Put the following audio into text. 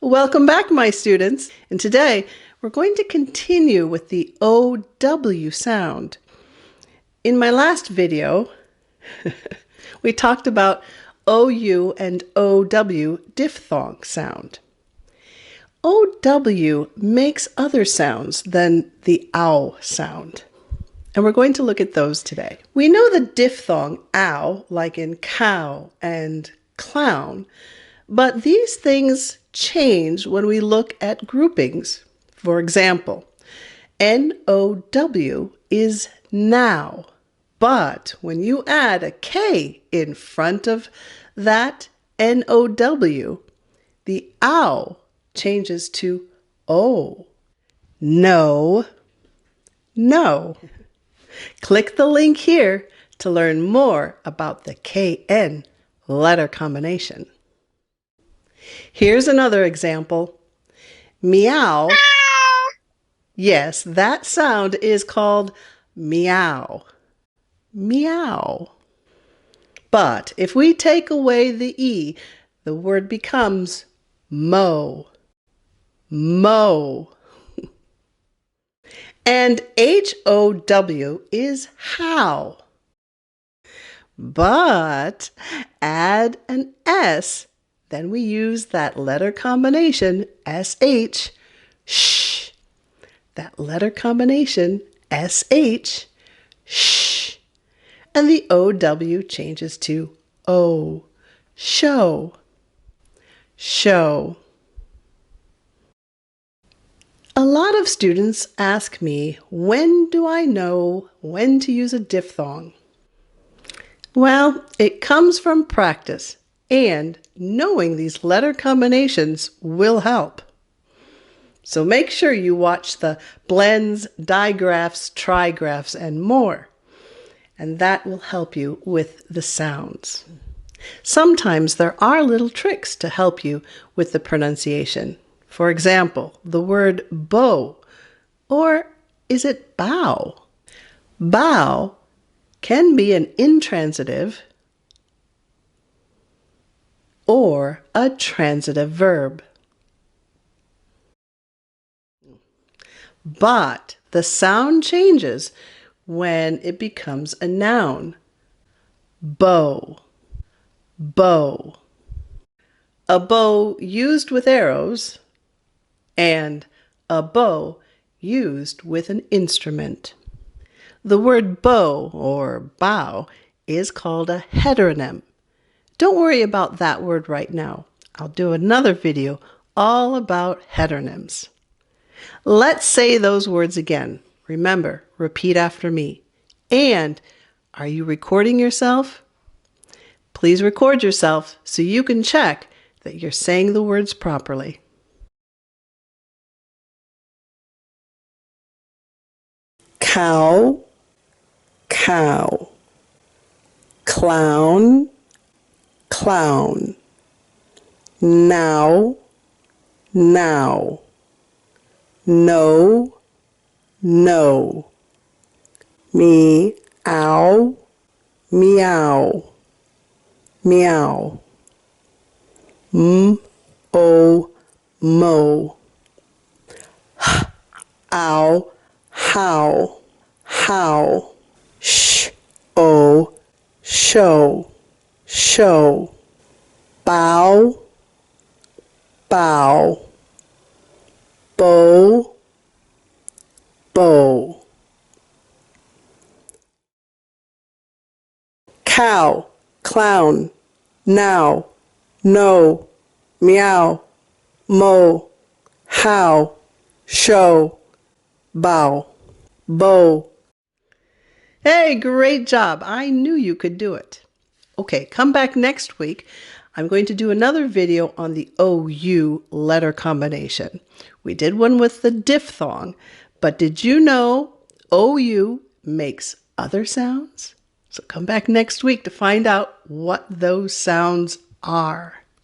Welcome back, my students. And today we're going to continue with the OW sound. In my last video, we talked about OU and OW diphthong sound. OW makes other sounds than the OW sound. And we're going to look at those today. We know the diphthong OW, like in cow and clown, but these things change when we look at groupings. For example, NOW is now, but when you add a K in front of that NOW, the OW changes to O. No, no. Click the link here to learn more about the KN letter combination. Here's another example. Meow. Yes, that sound is called meow. Meow. But if we take away the E, the word becomes mo. Mo. And HOW is how. But add an S, then we use that letter combination SH, sh. That letter combination SH, sh. And the OW changes to O, show, show. A lot of students ask me, when do I know when to use a diphthong? Well, it comes from practice, and knowing these letter combinations will help. So make sure you watch the blends, digraphs, trigraphs, and more, and that will help you with the sounds. Sometimes there are little tricks to help you with the pronunciation. For example, the word bow, or is it bow? Bow can be an intransitive or a transitive verb. But the sound changes when it becomes a noun. Bow, bow. A bow used with arrows, and a bow used with an instrument. The word bow or bow is called a heteronym. Don't worry about that word right now. I'll do another video all about heteronyms. Let's say those words again. Remember, repeat after me. And are you recording yourself? Please record yourself so you can check that you're saying the words properly. Cow, cow. Clown, clown. Now, now. No, no. Meow, meow. Meow. O, mo. Ow, how, how. O, show, show. Bow, bow. Bow, bow. Cow, clown. Now, no. Meow, mo. How, show. Bow, bow. Hey, great job. I knew you could do it. Okay, come back next week. I'm going to do another video on the OU letter combination. We did one with the diphthong, but did you know OU makes other sounds? So come back next week to find out what those sounds are.